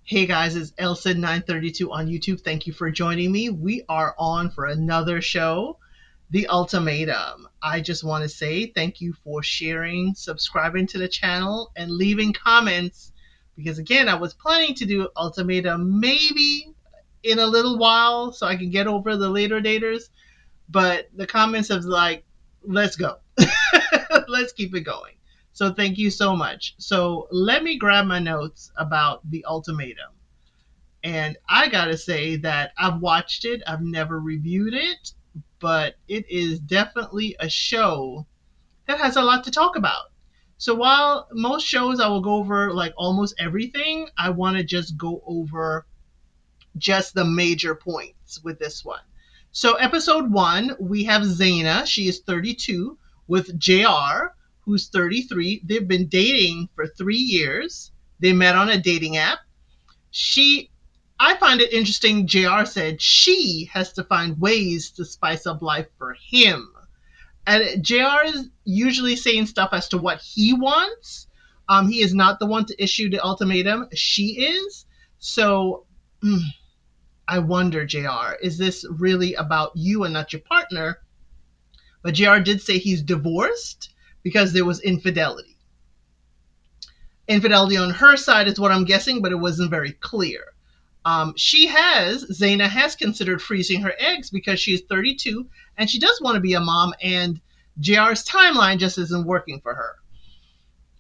Hey guys, it's Elsa932 on YouTube. Thank you for joining me. We are on for another show, The Ultimatum. I just want to say thank you for sharing, subscribing to the channel, and leaving comments. Because again, I was planning to do Ultimatum maybe in a little while so I can get over the later daters. But the comments have like, let's go. Let's keep it going. So thank you so much. So let me grab my notes about The Ultimatum. And I gotta say that I've watched it, I've never reviewed it, but it is definitely a show that has a lot to talk about. So while most shows I will go over like almost everything, I want to just go over just the major points with this one. So episode 1, we have Zaina. She is 32 with JR, who's 33. They've been dating for 3 years. They met on a dating app. She I find it interesting. JR said she has to find ways to spice up life for him. And JR is usually saying stuff as to what he wants. He is not the one to issue the ultimatum. She is. So I wonder, JR, is this really about you and not your partner? But JR did say he's divorced because there was infidelity. Infidelity on her side is what I'm guessing, but it wasn't very clear. Zaina has considered freezing her eggs because she's 32 and she does want to be a mom, and JR's timeline just isn't working for her.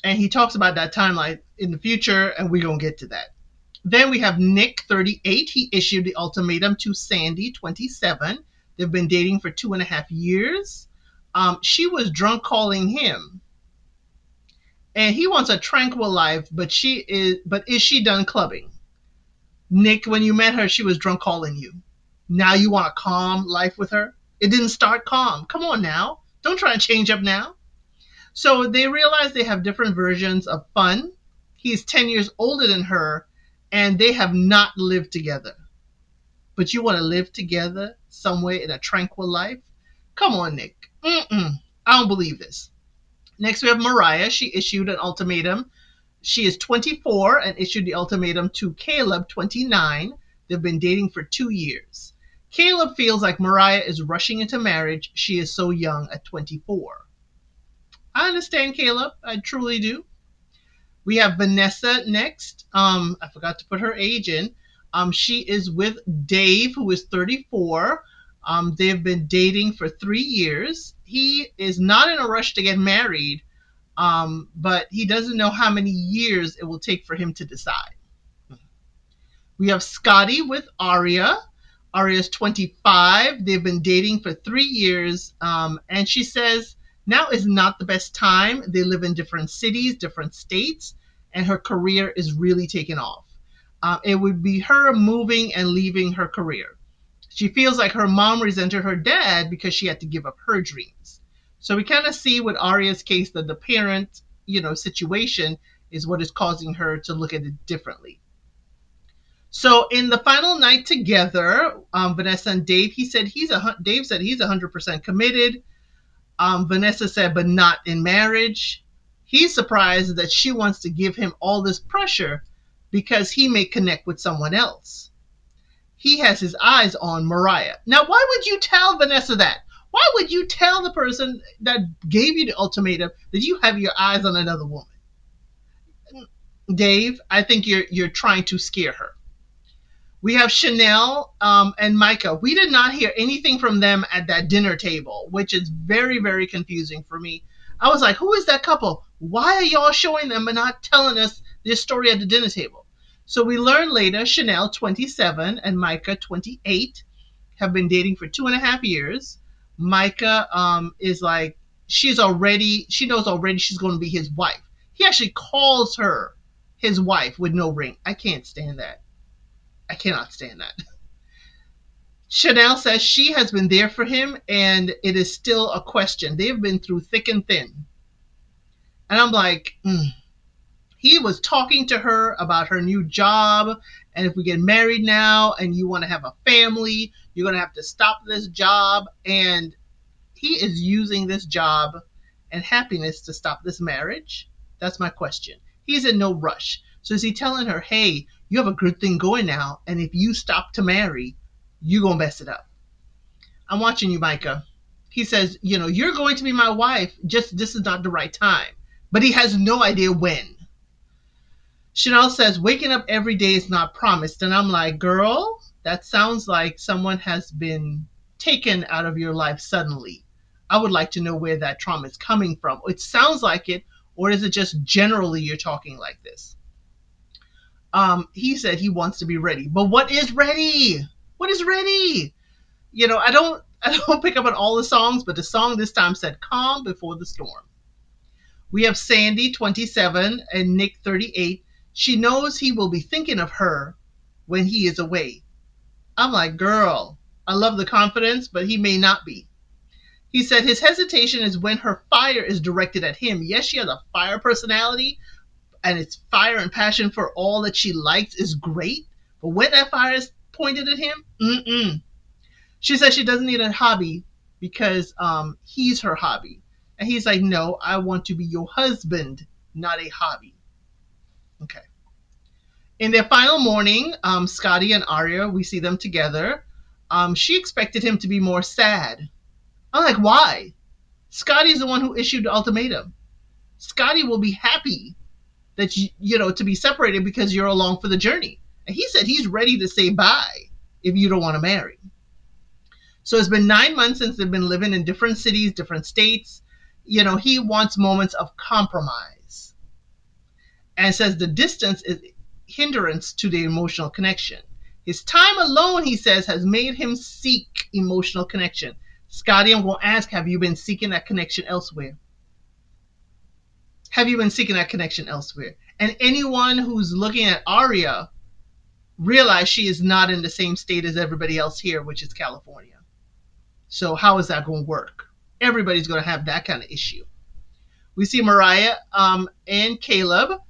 And he talks about that timeline in the future, and we're going to get to that. Then we have Nick, 38. He issued the ultimatum to Sandy, 27. They've been dating for 2.5 years. She was drunk calling him, and he wants a tranquil life, but is she done clubbing? Nick, when you met her, she was drunk calling you. Now you want a calm life with her? It didn't start calm. Come on now. Don't try and change up now. So they realize they have different versions of fun. He's 10 years older than her, and they have not lived together. But you want to live together somewhere in a tranquil life? Come on, Nick. I don't believe this. Next, we have Mariah. She issued an ultimatum. She is 24 and issued the ultimatum to Caleb, 29. They've been dating for 2 years. Caleb feels like Mariah is rushing into marriage. She is so young at 24. I understand, Caleb. I truly do. We have Vanessa next. I forgot to put her age in. She is with Dave, who is 34. They've been dating for 3 years. He is not in a rush to get married, but he doesn't know how many years it will take for him to decide. We have Scotty with Aria. Aria's 25. They've been dating for 3 years, and she says now is not the best time. They live in different cities, different states, and her career is really taking off. It would be her moving and leaving her career. She feels like her mom resented her dad because she had to give up her dreams. So we kind of see with Aria's case that the parent, situation is what is causing her to look at it differently. So in the final night together, Vanessa and Dave, Dave said he's 100% committed. Vanessa said, but not in marriage. He's surprised that she wants to give him all this pressure because he may connect with someone else. He has his eyes on Mariah. Now, why would you tell Vanessa that? Why would you tell the person that gave you the ultimatum that you have your eyes on another woman? Dave, I think you're trying to scare her. We have Chanel and Micah. We did not hear anything from them at that dinner table, which is very, very confusing for me. I was like, who is that couple? Why are y'all showing them but not telling us this story at the dinner table? So we learn later Chanel, 27, and Micah, 28, have been dating for 2.5 years. Micah is like, she knows already she's going to be his wife. He actually calls her his wife with no ring. I can't stand that. I cannot stand that. Chanel says she has been there for him and it is still a question. They've been through thick and thin. And I'm like, He was talking to her about her new job. And if we get married now and you want to have a family, you're going to have to stop this job. And he is using this job and happiness to stop this marriage. That's my question. He's in no rush. So is he telling her, hey, you have a good thing going now, and if you stop to marry, you're going to mess it up? I'm watching you, Micah. He says, you're going to be my wife, just this is not the right time. But he has no idea when. Chanel says, waking up every day is not promised. And I'm like, girl, that sounds like someone has been taken out of your life suddenly. I would like to know where that trauma is coming from. It sounds like it, or is it just generally you're talking like this? He said he wants to be ready. But what is ready? What is ready? I don't pick up on all the songs, but the song this time said calm before the storm. We have Sandy, 27, and Nick, 38. She knows he will be thinking of her when he is away. I'm like, girl, I love the confidence, but he may not be. He said his hesitation is when her fire is directed at him. Yes, she has a fire personality, and it's fire and passion for all that she likes is great. But when that fire is pointed at him, She says she doesn't need a hobby because he's her hobby. And he's like, no, I want to be your husband, not a hobby. Okay. In their final morning, Scotty and Arya, we see them together. She expected him to be more sad. I'm like, why? Scotty's the one who issued the ultimatum. Scotty will be happy that to be separated because you're along for the journey. And he said he's ready to say bye if you don't want to marry. So it's been 9 months since they've been living in different cities, different states. He wants moments of compromise and says the distance is hindrance to the emotional connection. His time alone, he says, has made him seek emotional connection. Scotty, I'm going to ask, have you been seeking that connection elsewhere? Have you been seeking that connection elsewhere? And anyone who's looking at Arya realize she is not in the same state as everybody else here, which is California. So how is that going to work? Everybody's going to have that kind of issue. We see Mariah and Caleb.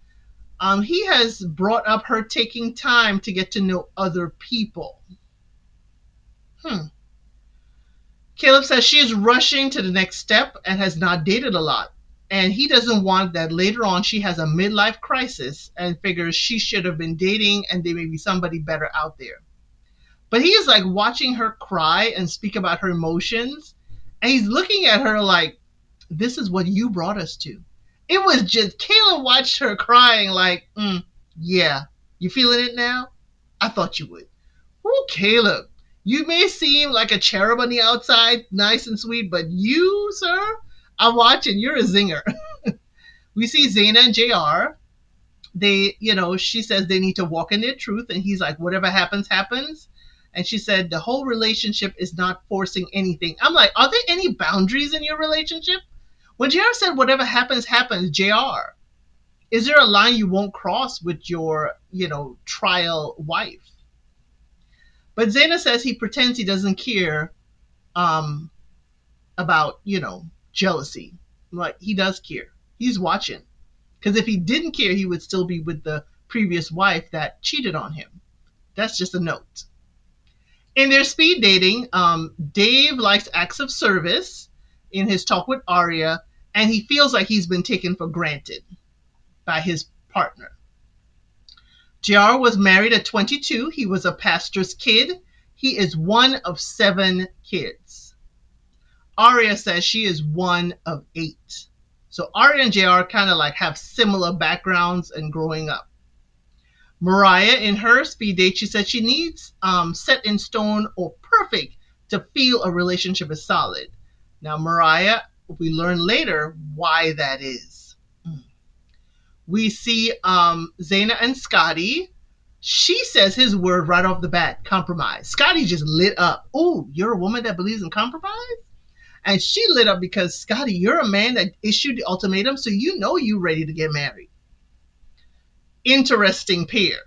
He has brought up her taking time to get to know other people. Caleb says she is rushing to the next step and has not dated a lot. And he doesn't want that later on she has a midlife crisis and figures she should have been dating and there may be somebody better out there. But he is like watching her cry and speak about her emotions. And he's looking at her like, this is what you brought us to. It was just, Caleb watched her crying like, yeah, you feeling it now? I thought you would. Ooh, Caleb, you may seem like a cherub on the outside, nice and sweet, but you, sir, I'm watching, you're a zinger. We see Zaina and JR. She says they need to walk in their truth. And he's like, whatever happens, happens. And she said, the whole relationship is not forcing anything. I'm like, are there any boundaries in your relationship? When JR said, whatever happens, happens, JR, is there a line you won't cross with your, trial wife? But Zaina says he pretends he doesn't care about, jealousy. Like, he does care. He's watching. Because if he didn't care, he would still be with the previous wife that cheated on him. That's just a note. In their speed dating, Dave likes acts of service in his talk with Arya, and he feels like he's been taken for granted by his partner. JR was married at 22. He was a pastor's kid. He is one of 7 kids. Arya says she is one of 8. So Arya and JR kind of like have similar backgrounds and growing up. Mariah, in her speed date, she said she needs set in stone or perfect to feel a relationship is solid. Now, Mariah, we learn later why that is. We see Zaina and Scotty. She says his word right off the bat, compromise. Scotty just lit up. Oh, you're a woman that believes in compromise? And she lit up because, Scotty, you're a man that issued the ultimatum, so you know you're ready to get married. Interesting pair.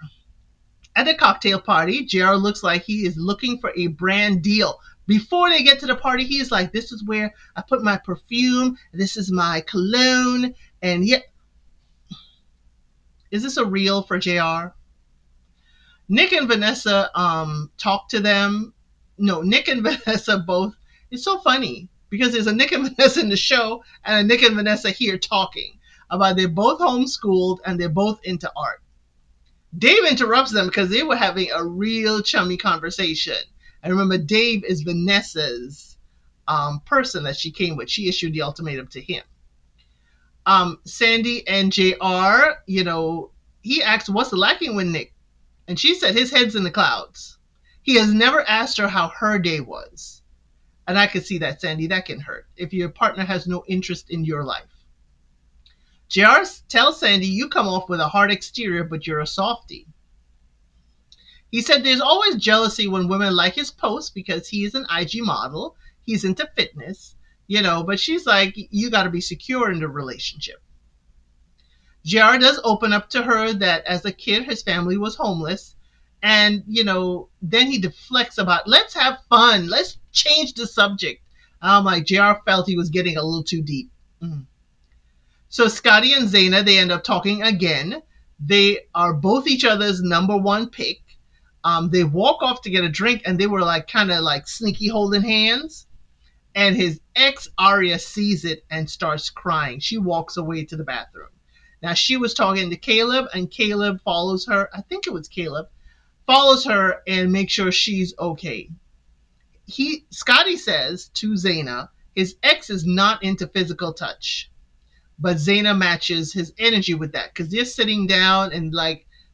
At the cocktail party, JR looks like he is looking for a brand deal. Before they get to the party, he is like, this is where I put my perfume. This is my cologne. And yet, is this a reel for JR? Nick and Vanessa talk to them. No, Nick and Vanessa both. It's so funny because there's a Nick and Vanessa in the show and a Nick and Vanessa here talking about they're both homeschooled and they're both into art. Dave interrupts them because they were having a real chummy conversation. And remember, Dave is Vanessa's person that she came with. She issued the ultimatum to him. Sandy and JR, he asked, what's lacking with Nick? And she said his head's in the clouds. He has never asked her how her day was. And I could see that, Sandy. That can hurt if your partner has no interest in your life. JR tells Sandy, you come off with a hard exterior, but you're a softie. He said there's always jealousy when women like his posts because he is an IG model. He's into fitness, but she's like, you got to be secure in the relationship. JR does open up to her that as a kid, his family was homeless. And, then he deflects about, let's have fun. Let's change the subject. I'm like, JR felt he was getting a little too deep. So Scotty and Zaina, they end up talking again. They are both each other's number one pick. They walk off to get a drink, and they were kind of sneaky holding hands. And his ex, Aria, sees it and starts crying. She walks away to the bathroom. Now, she was talking to Caleb, and Caleb follows her. I think it was Caleb. Follows her and makes sure she's okay. Scotty says to Zaina, his ex is not into physical touch. But Zaina matches his energy with that because they're sitting down and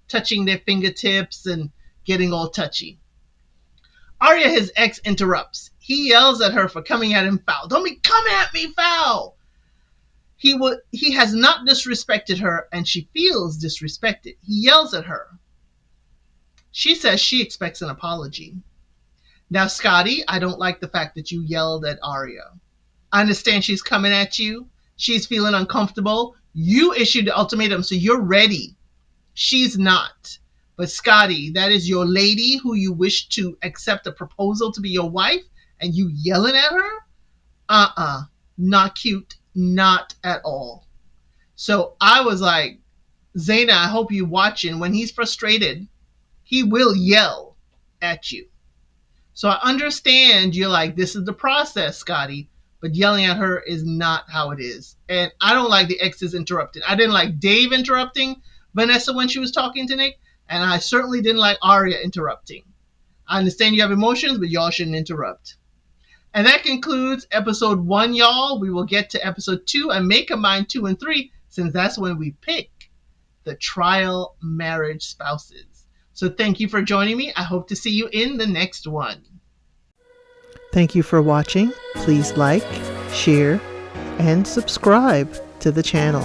touching their fingertips and getting all touchy. Arya, his ex, interrupts. He yells at her for coming at him foul. Don't be coming at me foul. He has not disrespected her, and she feels disrespected. He yells at her. She says she expects an apology. Now, Scotty, I don't like the fact that you yelled at Arya. I understand she's coming at you. She's feeling uncomfortable. You issued the ultimatum, so you're ready. She's not. But Scotty, that is your lady who you wish to accept a proposal to be your wife, and you yelling at her? Not cute. Not at all. So I was like, Zaina, I hope you're watching. When he's frustrated, he will yell at you. So I understand you're like, this is the process, Scotty, but yelling at her is not how it is. And I don't like the exes interrupting. I didn't like Dave interrupting Vanessa when she was talking to Nick, and I certainly didn't like Arya interrupting. I understand you have emotions, but y'all shouldn't interrupt. And that concludes episode 1, y'all. We will get to episode 2 and may combine 2 and 3 since that's when we pick the trial marriage spouses. So thank you for joining me. I hope to see you in the next one. Thank you for watching. Please like, share, and subscribe to the channel.